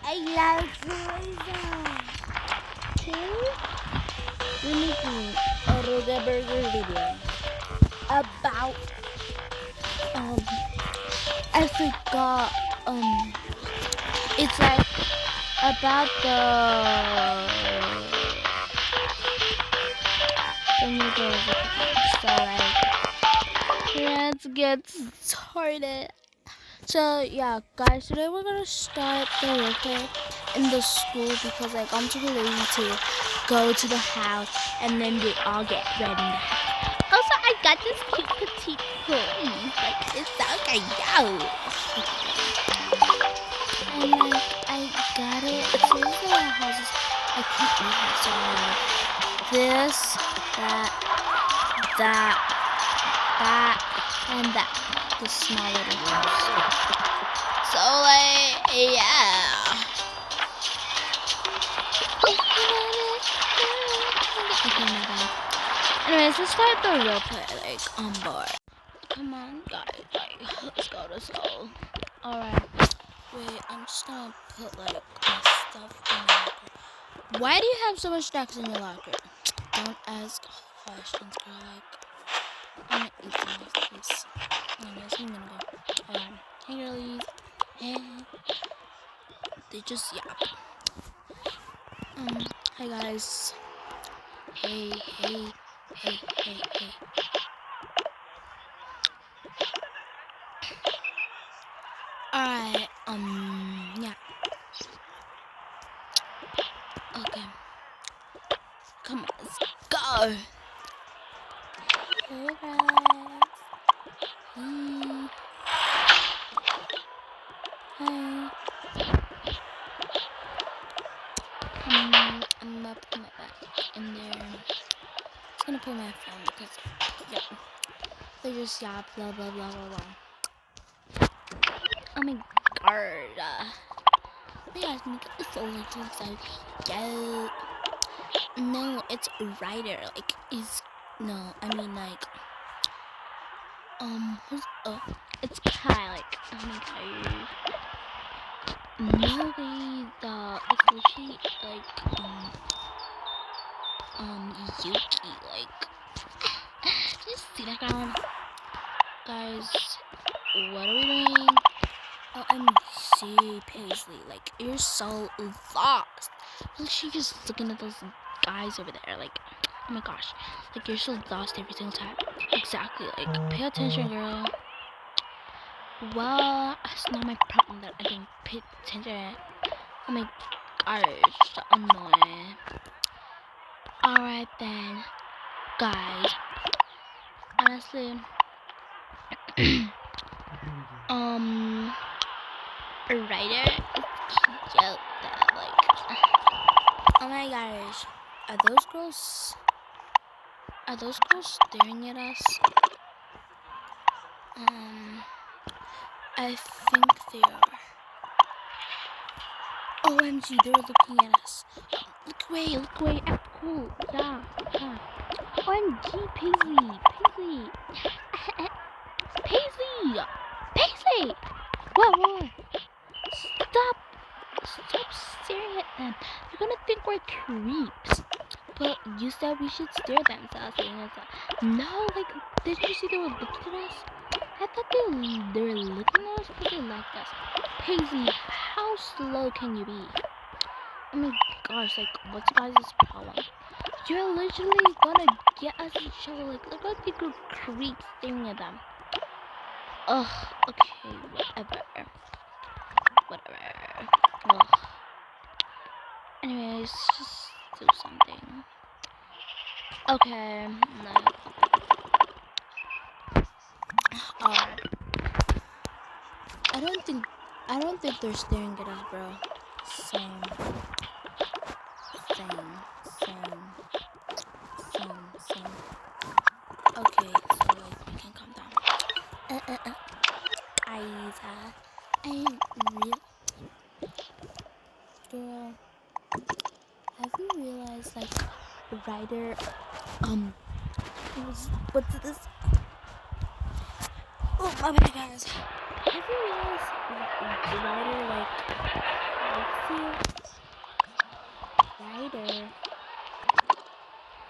I love tourism. Okay? We're making a Roga Burger video about I forgot it's like about the noodles. So like let's get started. So yeah, guys, today we're gonna start the roleplay in the school because like I'm too lazy to go to the house and then they all get ready in the house. Also, I got this cute petite pony. Like it's so cute. And like I got it. It's seriously a houses I can't eat it. So I have this, that, and that. The small little house. So like yeah. Okay, my bad. Anyways, let's start the roleplay. Like on board. Come on, guys. Like let's go. Let's go. All right. Wait, I'm just gonna put like my stuff in my locker. Why do you have so much snacks in your locker? Don't ask questions, girl. Like I'm gonna eat them off this. Anyways, I'm gonna go. Hold on. Hey, girlies. Hey. They just yap. Hi guys. Hey. Alright, yeah. Okay. Come on, let's go. Hey guys. Hey. Hi. I'm gonna put my back in there. Just gonna put my phone because, yeah. They just yap, blah, blah, blah, blah, blah. Oh my god. You guys make it so like, yeah. No, it's Ryder. Like, is no, I mean like, who's, it's Kai. Like, oh my god. No, it's literally like, Yuki. Like, just see that guy, guys. What are we doing? OMG, Paisley. Like, you're so lost. Literally just looking at those guys over there. Like, oh my gosh. Like, you're so lost every single time. Exactly. Like, pay attention, girl. Well, it's not my problem that I didn't pay attention. Oh my gosh. So annoying. Alright then. Guys. Honestly. Ryder is cute though, like, oh my gosh, are those girls staring at us? I think they are. OMG, they're looking at us. Look away, act cool, yeah. OMG, Paisley. Paisley! Whoa. Stop staring at them. They're gonna think we're creeps. But you said we should stare at them, so I was saying that. No, like, did you see they were looking at us? I thought they were looking at us because they liked us. Paisley, how slow can you be? Oh my gosh, like, what's your guys' problem? You're literally gonna get us in trouble. Like, they're gonna think we're creeps staring at them. Ugh, okay, whatever. Ugh. Anyways, just do something. Okay, no. Alright. I don't think they're staring at us, bro. Same. Okay, so like we can calm down. Guys, I really, girl, have you realized like Ryder, what's this? Oh my bad, guys. Have you realized Ryder likes you? Ryder.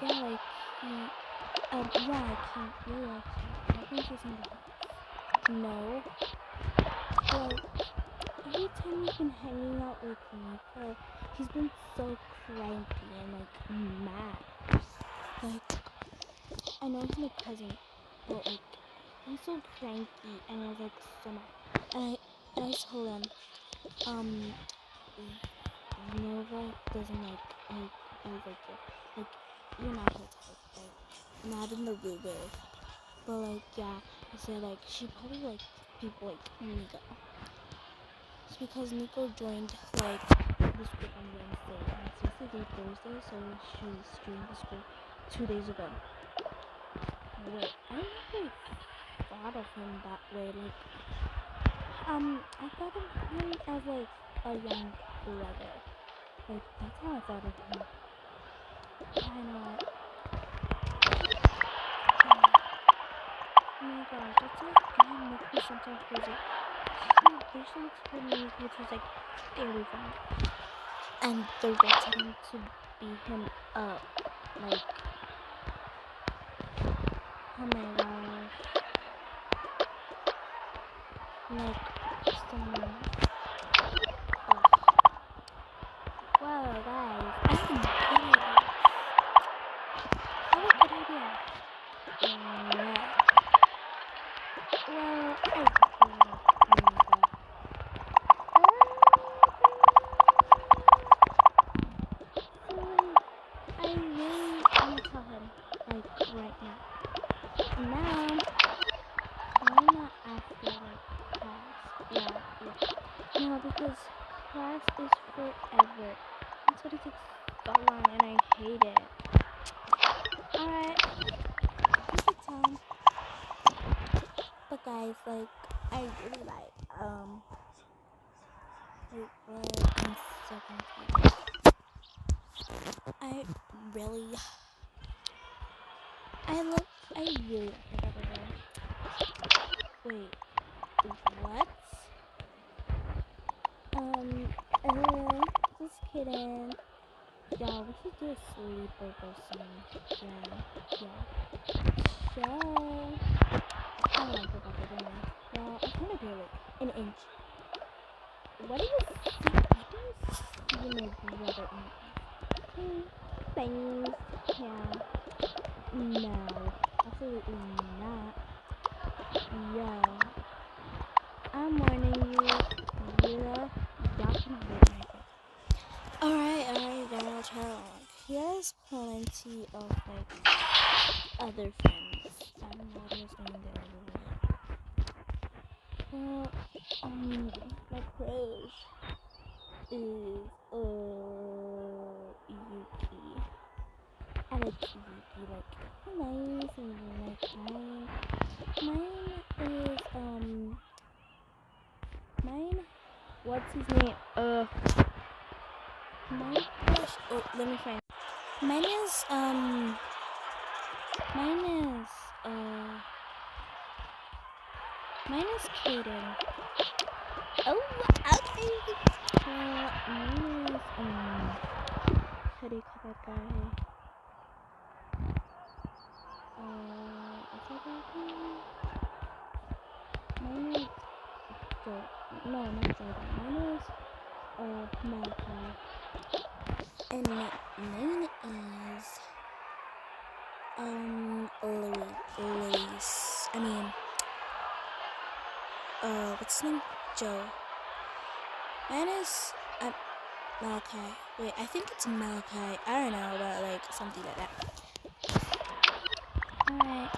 Yeah, like he yeah, like he really likes you. I think he's in the house. No. Like every time he's been hanging out with Nico, he's been so cranky and like mad. Like I know he's my cousin, but like he's so cranky and I was like so mad. And I told him, Nova doesn't like boys like you. Like you're not her type, like not in the boo. But like yeah, I said like she probably likes people like Nico. It's because Nico joined like this group on Wednesday and it's yesterday Thursday, so she's joined this group 2 days ago. Wait, I never thought of him that way. Like I thought of him as like a young brother. Like that's how I thought of him. I know. Oh my god, that's like gonna make me sometimes crazy. They should have told me which was like very fun. And they're wanting to beat him up. Like, oh my gosh. Like, someone. Ugh. Wow, guys, I have a good idea. I have a good idea. Well, I feel like I really want to tell him, like, right now. Now, why not after, like, class? Yeah. No, because class is forever. That's what it takes so long, and I hate it. Alright, you can tell him. But guys, like, I really like, I'm so confused. I really like it. Wait, what? Just kidding. Y'all, we should do a sleepover soon. Yeah. Sure. I don't like it, anyway. Well, I'm gonna do like an inch. What do you see? My brother in things? Yeah. No, absolutely not. Yo, I'm warning you, y'all can hurt myself. Alright, girl, chill. He has plenty of like other friends. I don't know what he was doing there. Well, my crush is Yuki. I like Yuki, like nice and like mine. Mine. What's his name? My crush. Oh, let me find. Mine is Kaden. Oh, okay. Mine is how do you call that guy? Is that that guy? Mine is no, not Jordan. Mine is Malachi. And mine is Luis. I mean, what's his name? Joe. Mine is Malachi. Wait, I think it's Malachi. I don't know, but like something like that. Alright.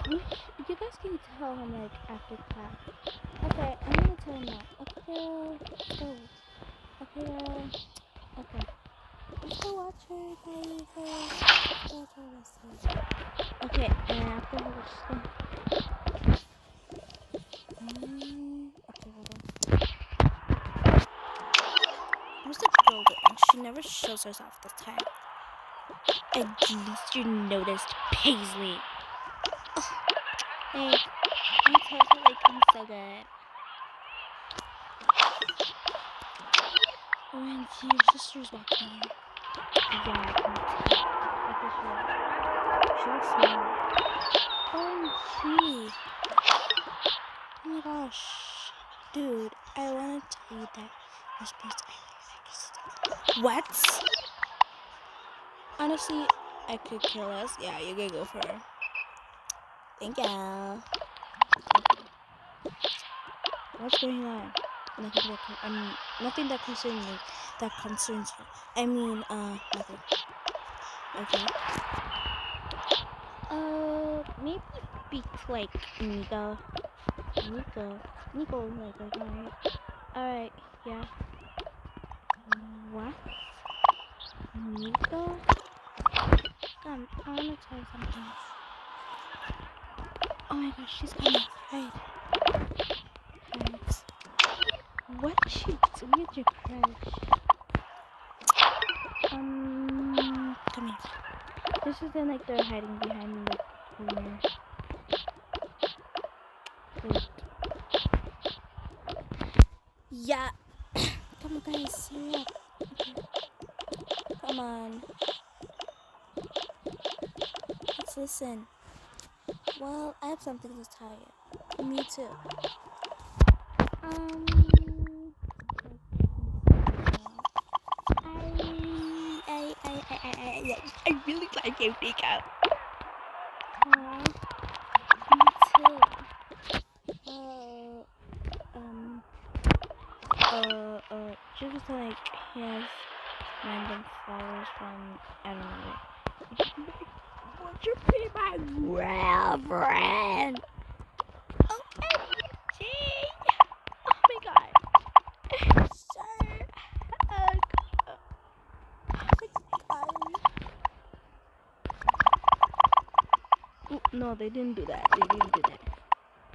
You guys can tell him like after class. Okay, I'm gonna tell him now. Okay, okay. Let's go watch her, guys. Let's watch her message. Okay, and after her, we're just gonna... okay, hold on. Where's the girl going? She never shows herself this time. At least you noticed Paisley. Oh, thanks. I told her, like, I'm so good. OMG, your sister's walking in. Yeah, I can tell. Look at her. She looks smart. OMG. Oh my gosh. Dude, I want to tell you that your sports I really like your sister. What? Honestly, I could care less. Yeah, you could go for her. Thank you. What's going on? Nothing that concerns me. That concerns you. I mean, nothing. Okay. Maybe speak like Nico. Nico, like, alright, yeah. What? Nico? I wanna tell you something. Oh my gosh, she's coming. Hide. What is she doing with your crush? Come here. This is then like they're hiding behind the corner. Wait. Yeah. Come on, guys, hurry up. Okay. Come on. Let's listen. Well, I have something to tell you. Me too. I really like your makeup. Aww, me too. She was like, he has random flowers from, I don't know. Would you be my girlfriend? OMG! Oh my god. Sir. Oh my god. Ooh, no, they didn't do that.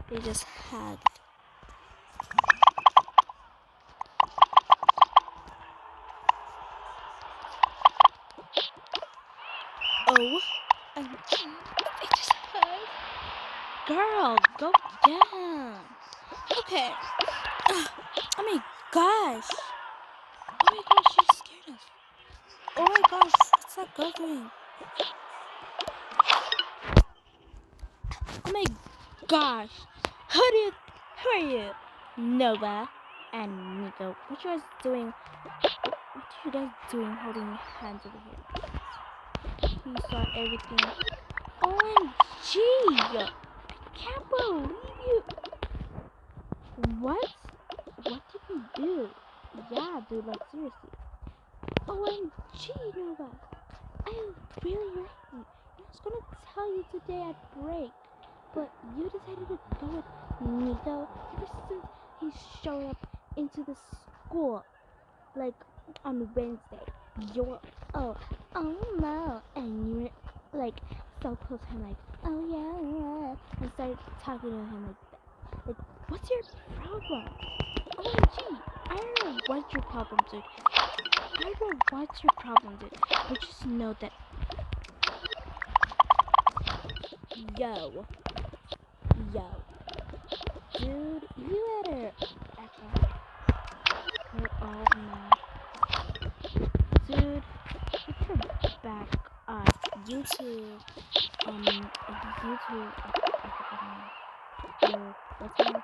They just hugged. Oh, they just hugged. Girl, go down. Okay. Oh my gosh. Oh my gosh, she scared us. Oh my gosh, what's that girl doing? Oh my gosh. Who are you? Nova and Nico. What you guys doing? What are you guys doing holding hands over here? He saw everything. OMG! I can't believe you. What? What did you do? Yeah, dude, like seriously. OMG, Nova. I really like you. I was gonna tell you today at break, but you decided to go with Nico ever since he showed up into the school, like on Wednesday. You're, oh no, and you were like so close to him, like, oh yeah, and started talking to him like that. Like, what's your problem? OMG, I don't know what your problem, dude. I don't know what's your problem, dude. But just know that. Yo. Dude, you better back up. We're all mad. Dude, you better back up. You two, I forgot her name. What's her name?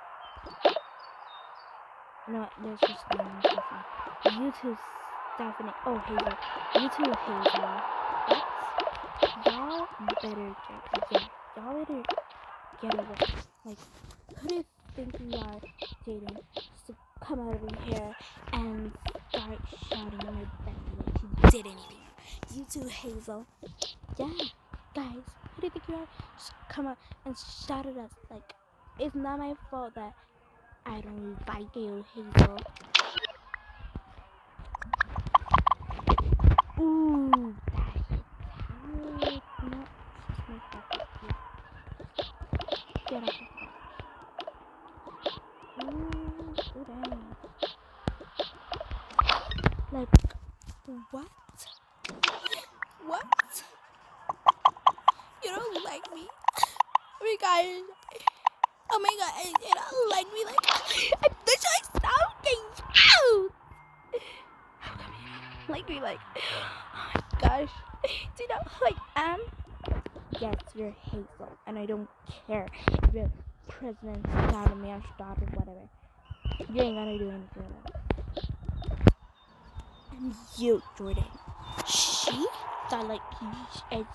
No, there's just no one. You two, Stephanie. Oh, Hazel. You two, Hazel. What? Y'all better y'all better get away. Like, who do you think we are dating? Just to come out over here and start shouting in my belly like you did anything. You two, Hazel. Yeah, guys, who do you think you are? Just come out and shout at us. Like, it's not my fault that I don't like you, Hazel. Ooh, that hit hard. No, just make that cute. Get off the couch. Ooh, dang. Like, what? What? You don't like me? Oh my god. Oh my god, you don't like me? Like, I'm literally sounding. Ambassador Hazel, and I don't care if you're President's daughter, Mayor's daughter, whatever. You ain't gonna do anything about it. And you, Jordan. She thought like you,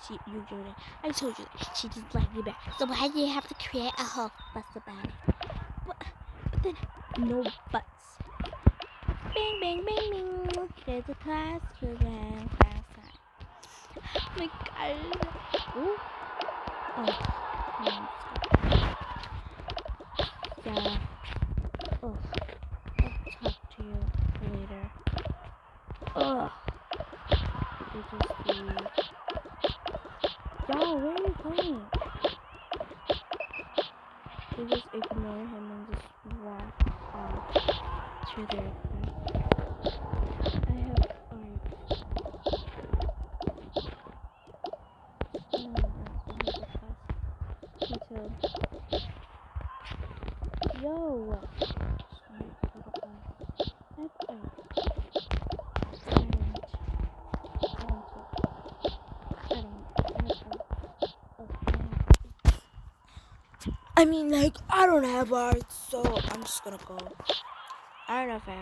Jordan. I told you that she doesn't like you back. So why do you have to create a whole fuss about it? But then, no buts. Bing, bing, bing, bing. There's a class program, class time. Oh my god. Ooh. Oh. Yeah. Oh. I'll talk to you later. Ugh. You just leave. Y'all, where are you going? They just ignore him and just walk off to their group. I have Yo! I mean, like, I don't have art, so I'm just gonna go. I don't know if I have